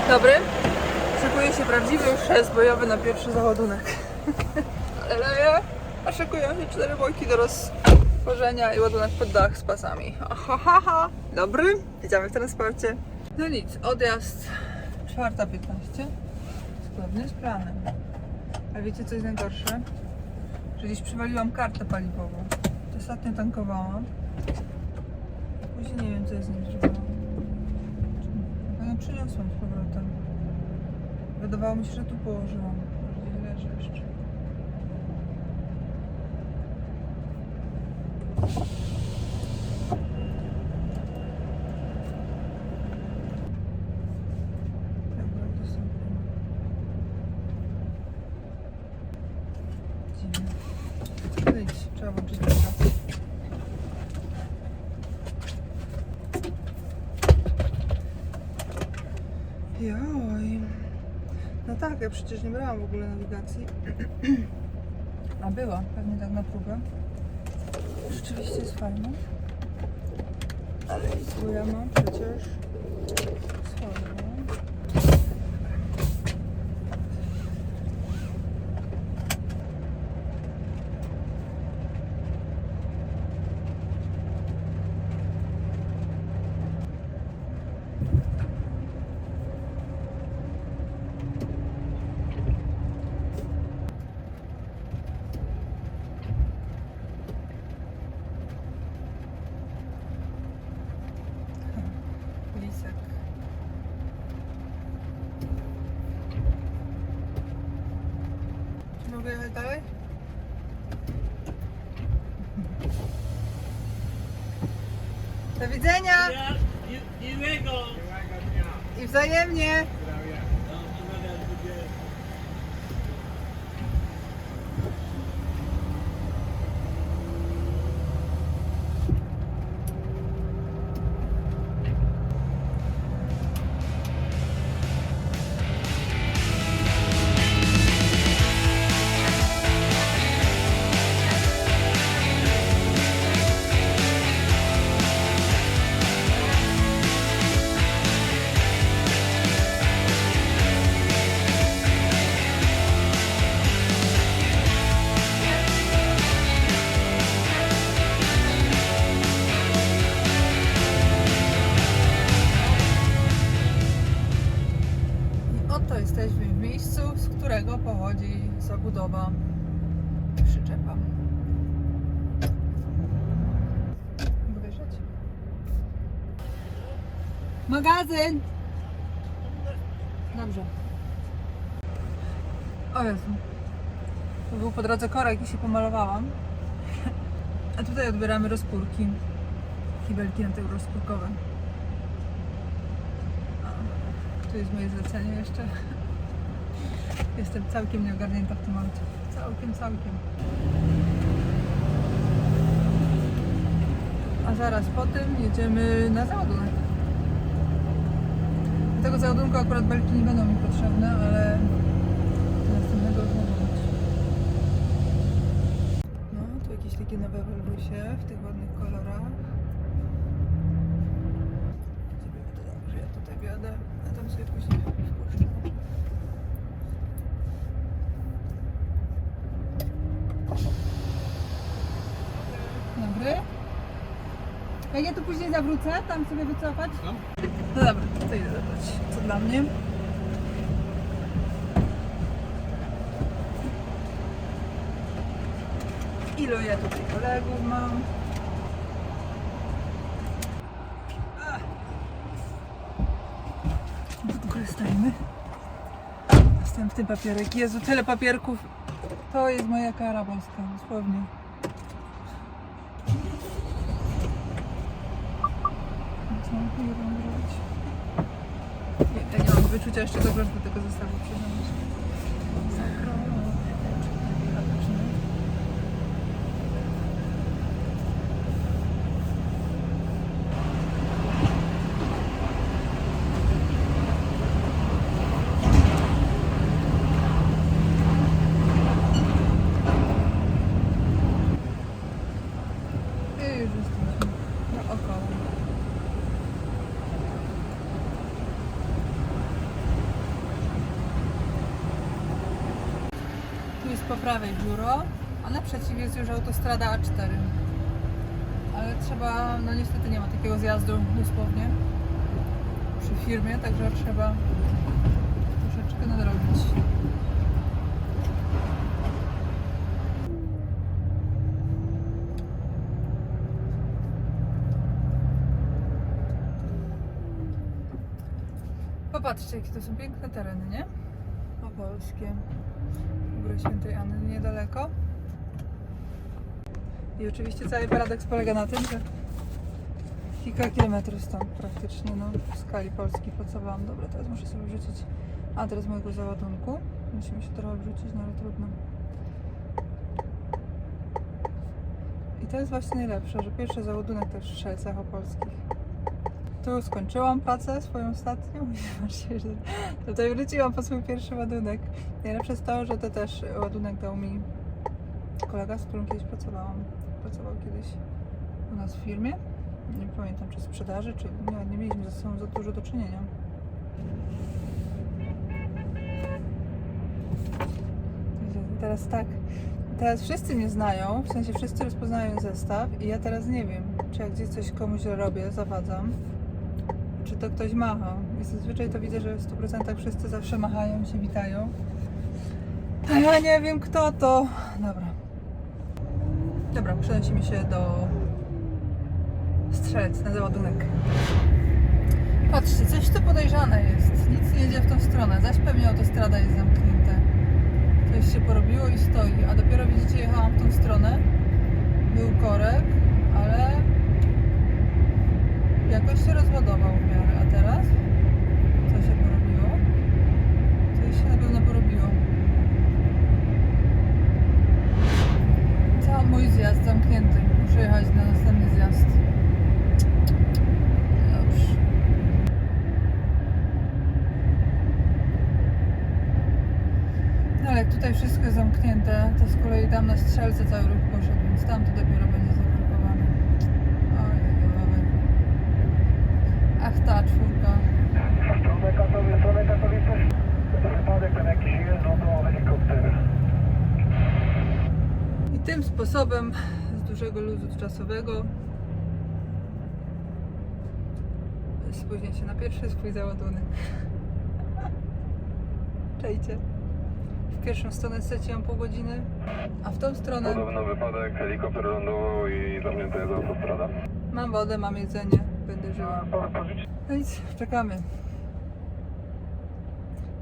Dobry. Szykuje się prawdziwy chrzest bojowy na pierwszy załadunek. Ale leje, a szykują się 4 bojki do roztworzenia i ładunek pod dach z pasami. Ha. Dobry. Widzimy w transporcie. No nic, odjazd 4:15. Zgodnie z planem. A wiecie co jest najgorsze? Że gdzieś przywaliłam kartę paliwową. To ostatnio tankowałam. Później nie wiem co ja z nim zrobiłam. No przyniosłam z powrotem. Wydawało mi się, że tu położyłam. Gdzieś leży jeszcze. Dobra, to są. Dziwne. Wyjdź, trzeba włączyć teraz. Joj. No tak, ja przecież nie brałam w ogóle nawigacji. A była, pewnie tak na próbę. Rzeczywiście jest fajna. Ale tu ja mam przecież swoją. Lisek. Czy mogę jechać dalej? Do widzenia! Miłego! I wzajemnie! Oto jesteśmy w miejscu, z którego pochodzi zabudowa przyczepa. Mogę wjeżdżać? Magazyn! Dobrze. O Jezu. To był po drodze korek i się pomalowałam. A tutaj odbieramy rozpórki. Kibelki na tył rozpórkowe. Tu jest moje zlecenie jeszcze. Jestem całkiem nieogarnięta w tym momencie. Całkiem. A zaraz po tym jedziemy na załadunek. Do tego załadunku akurat belki nie będą mi potrzebne, ale do następnego już mogą być. No, tu jakieś takie nowe Volvusie w tych ładnych kolorach. Że ja tutaj wjadę, a tam sobie później wpuszczę. Dobry. Jak ja tu później zawrócę, tam sobie wycofać? No dobra, to idę zabrać. Co dla mnie? Ilu ja tutaj kolegów mam? Korzystajmy. Następny papierek. Jezu, tyle papierków. To jest moja kara boska, dosłownie. Co mam zrobić? Ja nie mam wyczucia jeszcze dobrze, żeby do tego zestawu przyjąć. po prawej biuro, a naprzeciw jest już autostrada A4. Ale trzeba, no niestety nie ma takiego zjazdu dosłownie przy firmie, także trzeba troszeczkę nadrobić. Popatrzcie, jakie to są piękne tereny, nie? Opolskie. Góry Świętej Anny niedaleko. I oczywiście cały paradoks polega na tym, że kilka kilometrów stąd praktycznie, no w skali Polski pracowałam. Dobra, teraz muszę sobie wrzucić adres mojego załadunku. Musimy się trochę wrzucić, no ale trudno. I to jest właśnie najlepsze, że pierwszy załadunek też w Strzelcach Opolskich. Tu skończyłam pracę swoją ostatnią i zobaczcie, że tutaj wróciłam po swój pierwszy ładunek. Najlepsze jest to, że to też ładunek dał mi kolega, z którym kiedyś pracowałam. Pracował kiedyś u nas w firmie. Nie pamiętam, czy sprzedaży, czy nie mieliśmy ze sobą za dużo do czynienia. Teraz tak, teraz wszyscy mnie znają, w sensie wszyscy rozpoznają zestaw i ja teraz nie wiem, czy jak gdzieś coś komuś robię, zawadzam, czy to ktoś macha. I zazwyczaj to widzę, że w 100% wszyscy zawsze machają, się witają. A ja nie wiem, kto to. Dobra, przenosimy się do Strzelec na załadunek. Patrzcie, coś tu podejrzane jest. Nic nie jedzie w tą stronę, zaś pewnie autostrada jest zamknięta. Coś się porobiło i stoi, a dopiero widzicie, jechałam w tą stronę. Był korek, ale jakoś się rozładował w miarę, a teraz co się porobiło? Coś się na pewno porobiło. Cały mój zjazd zamknięty. Muszę jechać na następny zjazd. Dobrze. No ale jak tutaj wszystko jest zamknięte, to z kolei tam na Strzelce cały ruch poszedł, więc tam to dopiero będzie zaparkowane. Oj. Ach, ta czwórka. Stronę Katowice. Wypadek tam jakiś jest, lądował helikopter. I tym sposobem z dużego luzu czasowego spóźnię się na pierwszy swój załadunek. Czejcie. W pierwszą stronę straciłam pół godziny, a w tą stronę Podobno wypadek, helikopter lądował i zamknięta jest autostrada. mam wodę, mam jedzenie, będę żyła. No nic, czekamy.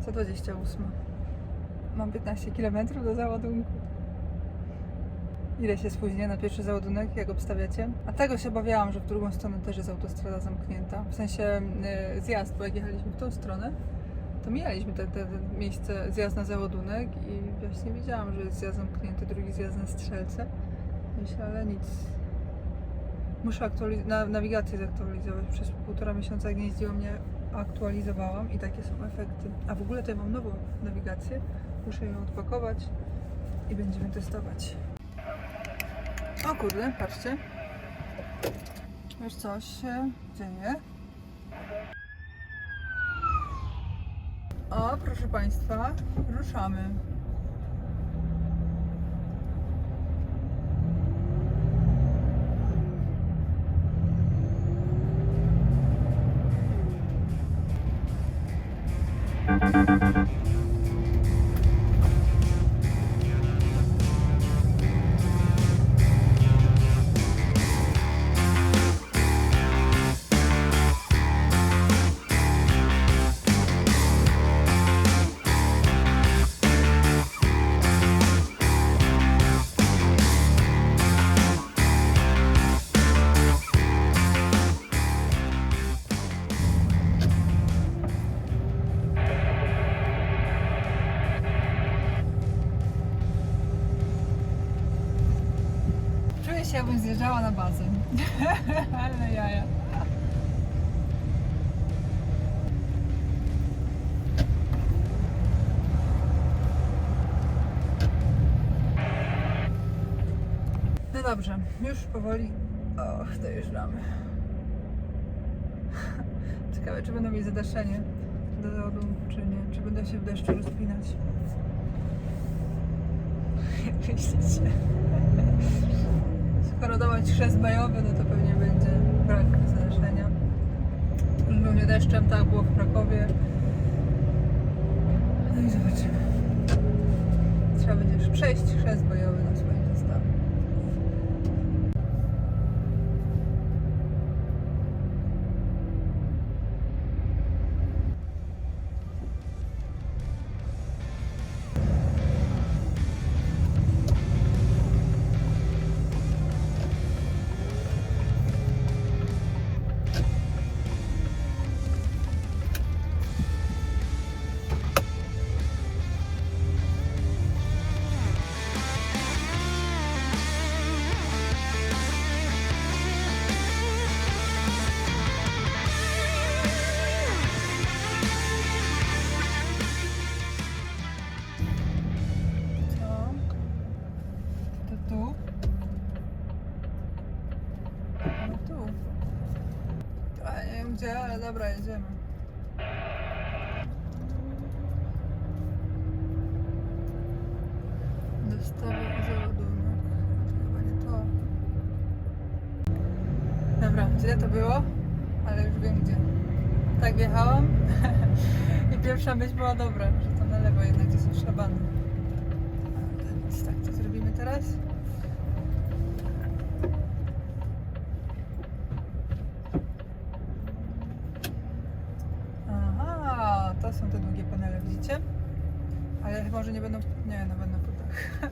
Za 28. Mam 15 km do załadunku. Ile się spóźnię na pierwszy załadunek, jak obstawiacie? A tego się obawiałam, że w drugą stronę też jest autostrada zamknięta. W sensie zjazd, bo jak jechaliśmy w tą stronę, to mijaliśmy te miejsce, zjazd na załadunek i właśnie wiedziałam, że jest zjazd zamknięty, drugi zjazd na Strzelce. Myślę, ale nic. Muszę nawigację zaktualizować. Przez 1,5 miesiąca, jak nie jeździłam, nie aktualizowałam i takie są efekty. A w ogóle tutaj mam nową nawigację. Muszę ją odpakować i będziemy testować. O kurde, patrzcie. Już coś się dzieje. O, proszę Państwa, ruszamy. Jakbym zjeżdżała na bazę. Ale jaja. No dobrze, już powoli dojeżdżamy. Ciekawe, czy będą mieć zadaszenie do załadunku, czy nie. Czy będę się w deszczu rozpinać. jak myślicie. Skoro dawać chrzest majowy, no to pewnie będzie brak zaleszenia. Głównie deszczem, tak było w Krakowie. No i zobaczymy. Trzeba będzie już przejść chrzest bojowy na swoim zestawie. Gdzie, ale dobra, jedziemy. Dostawa i załadunek. Chyba nie to. Dobra, źle to było, ale już wiem gdzie. Tak wjechałam i pierwsza myśl była dobra, że to na lewo jednak gdzie są szlabany. Więc tak, co zrobimy teraz? To są te długie panele, widzicie? Ale może nie będą... Nie, no będą po dach.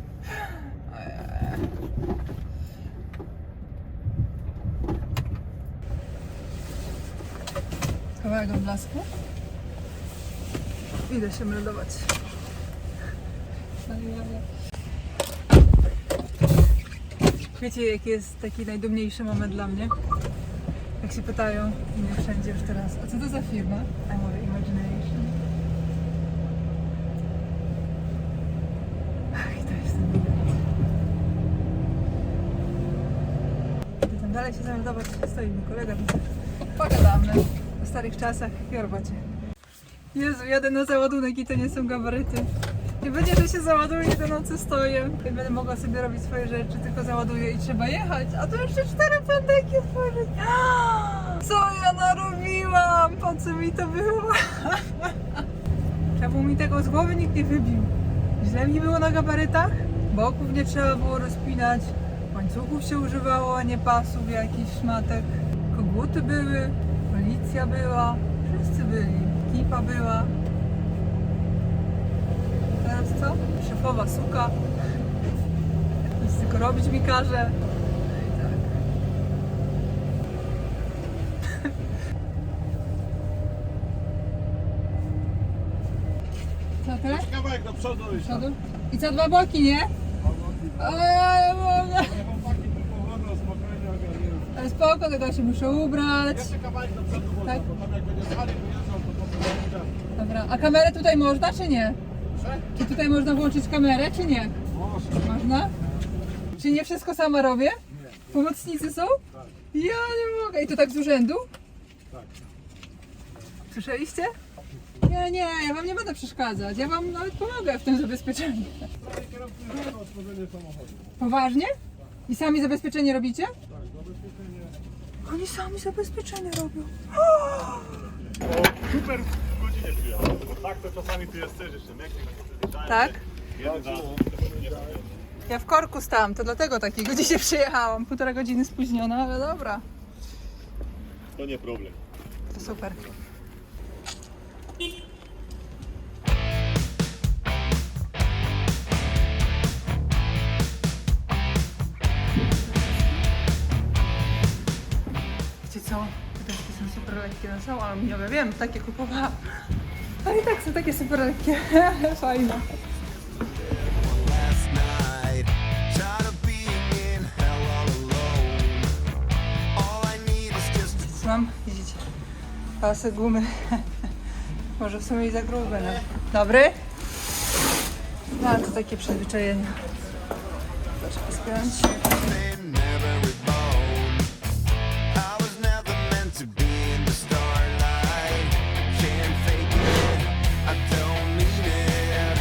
Kawałek odblasku. Idę się meldować. Wiecie, jaki jest taki najdumniejszy moment dla mnie? Jak się pytają mnie wszędzie już teraz, a co to za firma? A mówię Imagination. Ach, i to jest ten moment. Idę tam dalej się zameldować, stoi mi kolega, widzę. Pogadamy o starych czasach i o robocie. Jezu, jadę na załadunek i to nie są gabaryty. Nie będzie, że się załaduje, do nocy stoję. I będę mogła sobie robić swoje rzeczy, tylko załaduję i trzeba jechać. A to jeszcze 4 pędeki otworzyć. Co ja narobiłam? Po co mi to było? Czemu mi tego z głowy nikt nie wybił? Źle mi było na gabarytach? Boków nie trzeba było rozpinać. Łańcuchów się używało, a nie pasów jakichś szmatek. Koguty były, policja była, wszyscy byli. Ekipa była. Teraz co? Szefowa suka. Nic tylko robić mi każe. No i tak. Co tyle? Kawałek do przodu już. Przodu? I co 2 boki, nie? O, ja nie mogę. Chłopaki tu powolno, spokojnie ogarniają. Ale spoko, tylko się muszę ubrać. Jeszcze kawałek do przodu można, Tak? bo tam jak będzie stary wyjeżdżał, to po prostu Dobra, a kamerę tutaj można, czy nie? Proszę? Czy tutaj można włączyć kamerę, czy nie? Może. Można? Czy nie wszystko sama robię? Nie. Pomocnicy są? Tak. Ja nie mogę. I to tak z urzędu? Tak. Słyszeliście? Nie, ja wam nie będę przeszkadzać. Ja wam nawet pomogę w tym zabezpieczeniu. Prawie kierowcy zrobią otworzenie samochodu. Poważnie? I sami zabezpieczenie robicie? Tak, zabezpieczenie. Oni sami zabezpieczenie robią. Super w godzinie przyjechał. Bo tak to czasami tu jest też jeszcze meksyk, Tak? Jeden Ja w korku stałam, to dlatego takiego dzisiaj przyjechałam. 1,5 godziny spóźniona, ale dobra. To nie problem. To super. Wiecie co? Te deski są super lekkie, no są aluminiowe, wiem, takie kupowałam. Ale i tak są takie super lekkie. Fajne. Last night, tired of being in hell all alone. All I need is just Mam, widzicie, pasy gumy. Może w sumie i za grube, no. Dobry? No, to takie przyzwyczajenie. Trzeba spiąć. in every bone. I was never meant to be in the starlight. Can't fake it, I don't mean it.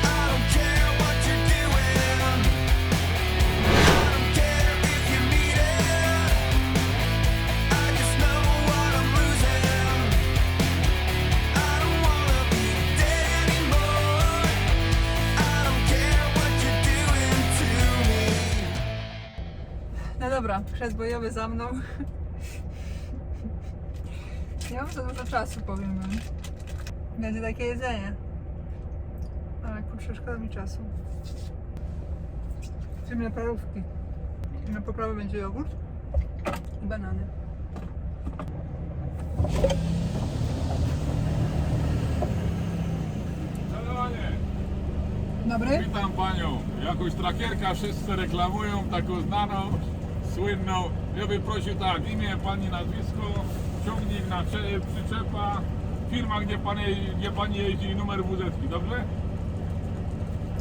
I don't Dobra, chrzest bojowy za mną. Nie mam za dużo czasu, powiem wam. Będzie takie jedzenie. Ale kurczę, szkoda mi czasu. Ciemne parówki. Na poprawę będzie jogurt i banany. Panie, Dobry? witam panią. Jakąś trakierkę wszyscy reklamują, taką znaną, słynną. Ja bym prosił tak, imię, pani nazwisko, ciągnik na przyczepa, firma, gdzie pani jeździ i numer WZ-ki, dobrze?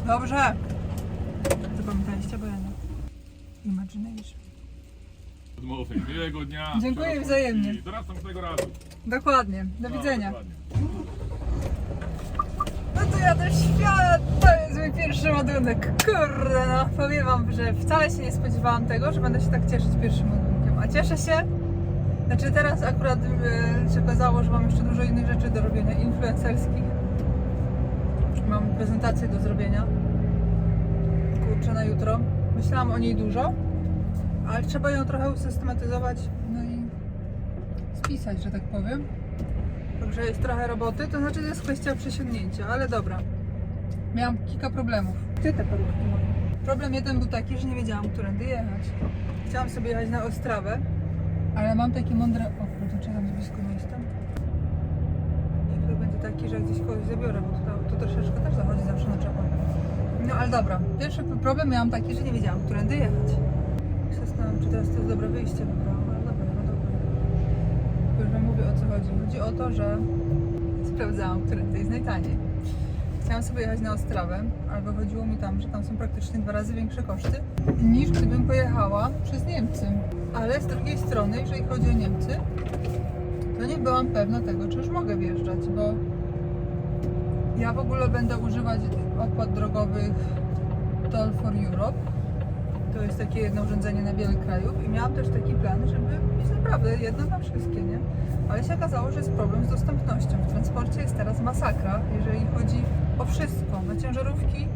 Dobrze. Zapamiętaliście, bo ja nie. Imagination. Odmowę. Miłego dnia. Dziękuję szerokości wzajemnie. i do następnego razu. Dokładnie. Do widzenia. Dokładnie. No to ja też świat, to jest mój pierwszy ładunek. Kurde no, powiem wam, że wcale się nie spodziewałam tego, że będę się tak cieszyć pierwszym ładunkiem. A cieszę się, znaczy teraz akurat się okazało, że mam jeszcze dużo innych rzeczy do robienia, influencerskich. Mam prezentację do zrobienia. Kurczę, na jutro. Myślałam o niej dużo, ale trzeba ją trochę usystematyzować, no i spisać, że tak powiem. Także jest trochę roboty, to znaczy to jest kwestia przesiągnięcia, ale dobra. Miałam kilka problemów. Ty te parówki moje. Problem jeden był taki, że nie wiedziałam, którędy jechać. Chciałam sobie jechać na Ostrawę, ale mam takie mądre... O kurde, czy tam blisko jestem? Efekt będzie taki, że gdzieś kogoś zabiorę, bo to troszeczkę też zachodzi zawsze na czapę. No ale dobra, pierwszy problem miałam taki, że nie wiedziałam, którędy jechać. Zastanawiam, czy teraz to jest dobre wyjście wybrałam, ale dobra, no dobra. Już wam mówię, o co chodzi. Chodzi o to, że sprawdzałam, którędy jest najtaniej. Chciałam sobie jechać na Ostrawę, ale wychodziło mi tam, że tam są praktycznie 2 razy większe koszty niż gdybym pojechała przez Niemcy. Ale z drugiej strony, jeżeli chodzi o Niemcy, to nie byłam pewna tego, czy już mogę wjeżdżać, bo ja w ogóle będę używać opłat drogowych Toll for Europe. To jest takie jedno urządzenie na wiele krajów i miałam też taki plan, żeby mieć naprawdę jedno na wszystkie, nie? Ale się okazało, że jest problem z dostępnością. W transporcie jest teraz masakra, jeżeli chodzi o wszystko. Na ciężarówki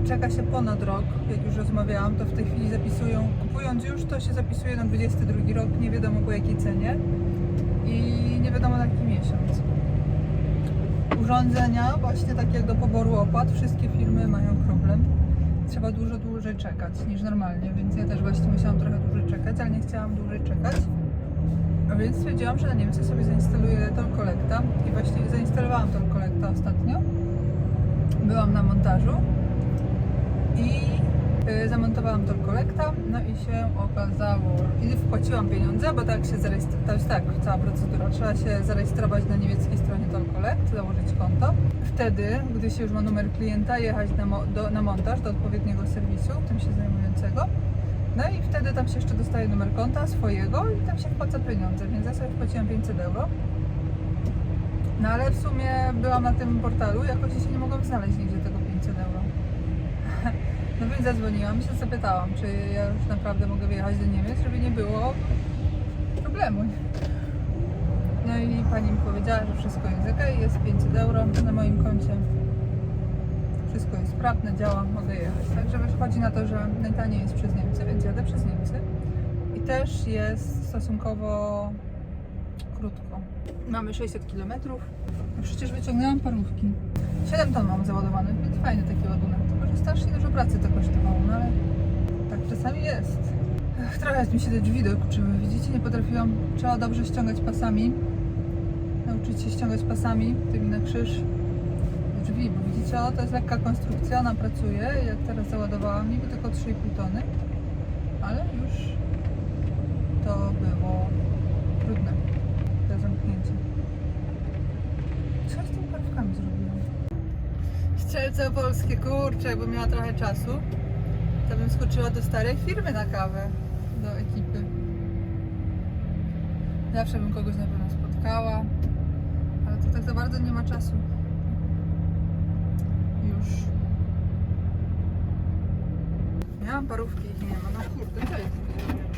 czeka się ponad rok, jak już rozmawiałam, to w tej chwili zapisują, kupując już, to się zapisuje na 22 rok, nie wiadomo po jakiej cenie i nie wiadomo na jaki miesiąc. Urządzenia, właśnie tak jak do poboru opłat, wszystkie firmy mają problem. Trzeba dużo dłużej czekać niż normalnie, więc ja też właśnie musiałam trochę dłużej czekać, ale nie chciałam dłużej czekać. A więc stwierdziłam, że na Niemcy sobie zainstaluję Toll Collecta i właśnie zainstalowałam Toll Collecta ostatnio. Byłam na montażu i zamontowałam Toll Collecta, no i się okazało, i wpłaciłam pieniądze, bo tak się zarejestrować, to jest tak, cała procedura, trzeba się zarejestrować na niemieckiej stronie Toll Collect, założyć konto. Wtedy, gdy się już ma numer klienta, jechać na montaż do odpowiedniego serwisu, tym się zajmującego. No i wtedy tam się jeszcze dostaje numer konta swojego i tam się wpłaca pieniądze, więc ja sobie wpłaciłam 500 euro. No ale w sumie byłam na tym portalu, jakoś się nie mogłam znaleźć nigdzie tego 500 euro. No więc zadzwoniłam i się zapytałam, czy ja już naprawdę mogę wyjechać do Niemiec, żeby nie było problemu. No i pani mi powiedziała, że wszystko jest ok, jest 500 euro na moim koncie. Wszystko jest sprawne, działa, mogę jechać. Także wychodzi na to, że najtaniej jest przez Niemcy, więc jadę przez Niemcy. I też jest stosunkowo krótko. Mamy 600 km. No przecież wyciągnęłam parówki. 7 ton mam załadowanych, więc fajny taki ładunek. Tylko, że strasznie dużo pracy to kosztowało, no ale tak czasami jest. Trochę mi się te drzwi dokuczyły. Widzicie, nie potrafiłam. Trzeba dobrze ściągać pasami. Nauczyć się ściągać pasami, tymi na krzyż. Drzwi, bo widzicie, o, to jest lekka konstrukcja, ona pracuje. Jak teraz załadowałam, niby tylko 3,5 tony, ale już to było trudne, to zamknięcie. Co z tymi parówkami zrobiłam? Strzelce opolskie, kurczę, jakbym miała trochę czasu, to bym skoczyła do starej firmy na kawę, do ekipy. Zawsze bym kogoś na pewno spotkała, ale to tak za bardzo nie ma czasu. Już. Miałam parówki, ich nie ma. No kurde, co jest?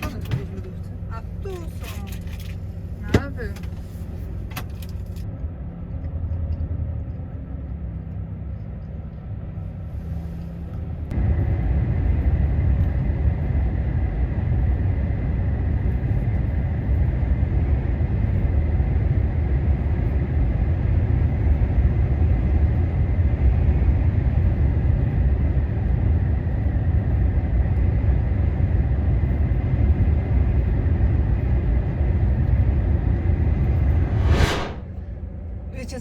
One sobie w lodówce. A tu są. Nawy.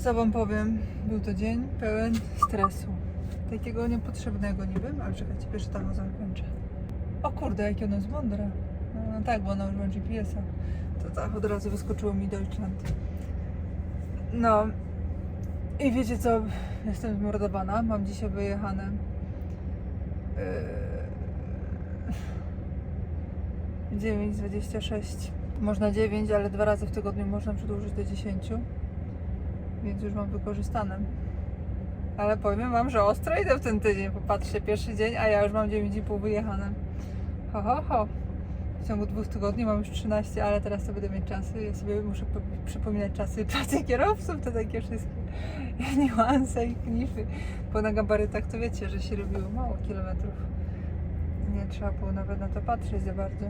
wiecie co wam powiem, był to dzień pełen stresu. Takiego niepotrzebnego niby, ale czekajcie, pierwszy tam zakończę. O kurde, jakie ono jest mądre. No tak, bo ono już ma GPS-a. To tak, od razu wyskoczyło mi Deutschland. No i wiecie co, jestem zmordowana, mam dzisiaj wyjechane 9:26. Można 9, ale 2 razy w tygodniu można przedłużyć do 10. Więc już mam wykorzystane. Ale powiem wam, że ostro idę w ten tydzień. Popatrzcie, pierwszy dzień, a ja już mam 9,5 wyjechane. Ho, ho, ho. W ciągu 2 tygodni mam już 13, ale teraz to będę mieć czasy. Ja sobie muszę przypominać czasy pracy kierowców, to takie wszystkie niuanse i knify. Bo na gabarytach to wiecie, że się robiło mało kilometrów. Nie trzeba było nawet na to patrzeć za bardzo.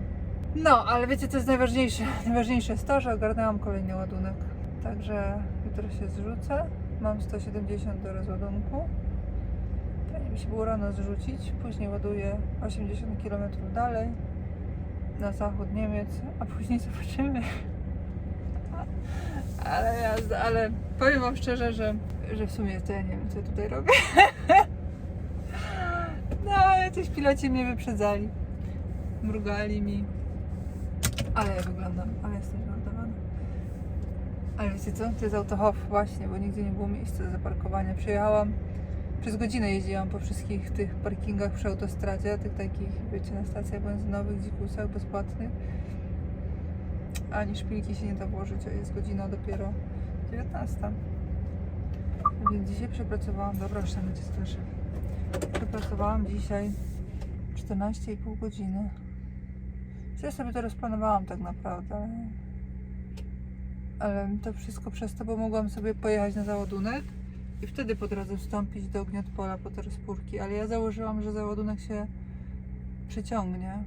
No, ale wiecie co jest najważniejsze? Najważniejsze jest to, że ogarnęłam kolejny ładunek. Także jutro się zrzucę. Mam 170 do rozładunku. Fajnie by się było rano zrzucić. Później ładuję 80 km dalej na zachód Niemiec, a później zobaczymy. Ale powiem wam szczerze, że w sumie to ja nie wiem, co ja tutaj robię. No, jacyś piloci mnie wyprzedzali. Mrugali mi. Ale ja wyglądam, ale jestem zmordowana. Ale wiecie co? To jest Autohof właśnie, bo nigdzie nie było miejsca do zaparkowania. Przyjechałam, przez godzinę jeździłam po wszystkich tych parkingach przy autostradzie, tych takich, wiecie, na stacjach benzynowych, dzikusach, bezpłatnych. Ani szpilki się nie da włożyć, a jest godzina dopiero 19. Więc dzisiaj przepracowałam, dobra, już tam będzie starszy. Przepracowałam dzisiaj 14,5 godziny. Ja sobie to rozplanowałam tak naprawdę, ale to wszystko przez to, bo mogłam sobie pojechać na załadunek i wtedy po drodze wstąpić do Gniotpola po te rozpórki, ale ja założyłam, że załadunek się przyciągnie,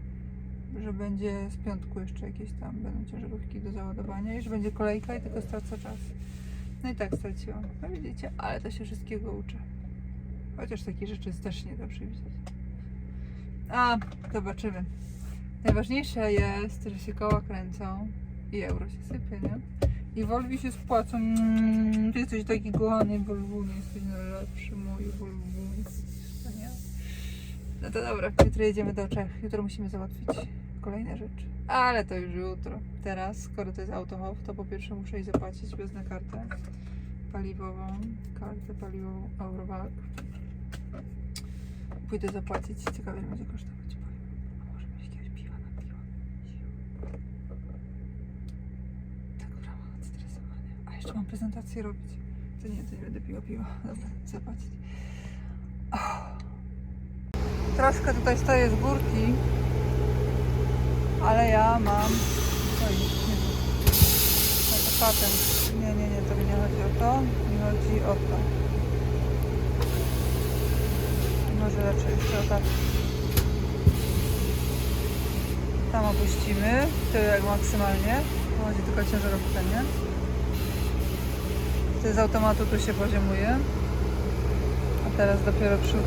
że będzie z piątku jeszcze jakieś tam będą ciężarówki do załadowania i że będzie kolejka i tylko stracę czas. No i tak straciłam. No widzicie, ale to się wszystkiego uczę. Chociaż takie rzeczy jest też nie da przewidzieć. A, zobaczymy. Najważniejsze jest, że się koła kręcą i euro się sypie, nie? I Volvi się spłacą. Ty jesteś taki kochany Volvunie, jesteś najlepszy, mój Volvunie. No to dobra, jutro jedziemy do Czech. Jutro musimy załatwić kolejne rzeczy. Ale to już jutro. Teraz, skoro to jest Autohof, to po pierwsze muszę iść zapłacić wezmę kartę paliwową. Kartę paliwową Eurowac. Pójdę zapłacić. Ciekawe, ile będzie kosztować. A może być jakiegoś piwa na piwo. Tak w ramach odstresowania. A jeszcze mam prezentację robić. To nie będę piła. Dobra, zapłacić. Troszkę tutaj stoję z górki, ale ja mam... Oj, nie wiem. No to patent. Nie, to mi nie chodzi o to. Mi chodzi o to. Może raczej jeszcze o tak. Tam opuścimy. Tyłek maksymalnie. Chodzi tylko o ciężarówkę, nie? To z automatu tu się poziomuje. A teraz dopiero przód.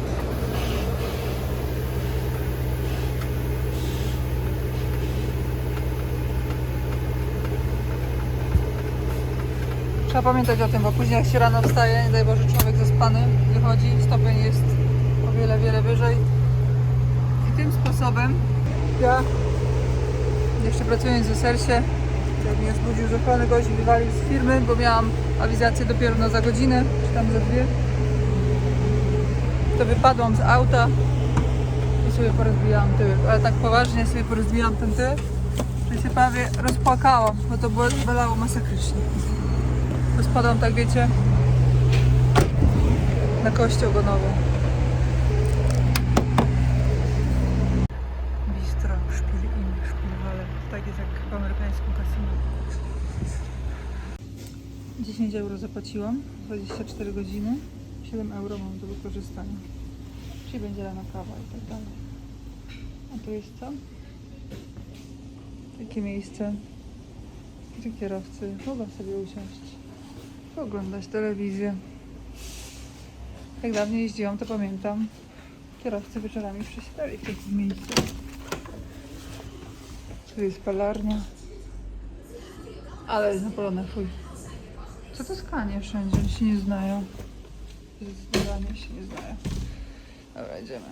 Trzeba pamiętać o tym, bo później jak się rano wstaje, nie daj Boże, człowiek zaspany wychodzi, stopień jest o wiele, wiele wyżej. I tym sposobem ja jeszcze pracując w Zesersie, jak mnie zbudził zuchwalony gość i wywalił z firmy, bo miałam awizację dopiero za godzinę, czy tam za 2. To wypadłam z auta i sobie porozbijałam tyłek, ale tak poważnie sobie porozbijałam ten tył, że się prawie rozpłakałam, bo to bolało masakrycznie. To spadłam, tak wiecie, na kość ogonową. Bistro, szpil in, szpilwale. Tak jest jak w amerykańskim kasynie. 10 euro zapłaciłam, 24 godziny, 7 euro mam do wykorzystania. Czyli będzie rano kawa i tak dalej. A tu jest co? Takie miejsce dla kierowcy. Mogę sobie usiąść, oglądać telewizję. Jak dawniej jeździłam, to pamiętam, kierowcy wieczorami przesiadali w takich miejscach. Tu jest palarnia, ale jest napalone, fuj. Co to skanie wszędzie? Oni się nie znają. Zdecydowanie się nie znają. Dobra, idziemy.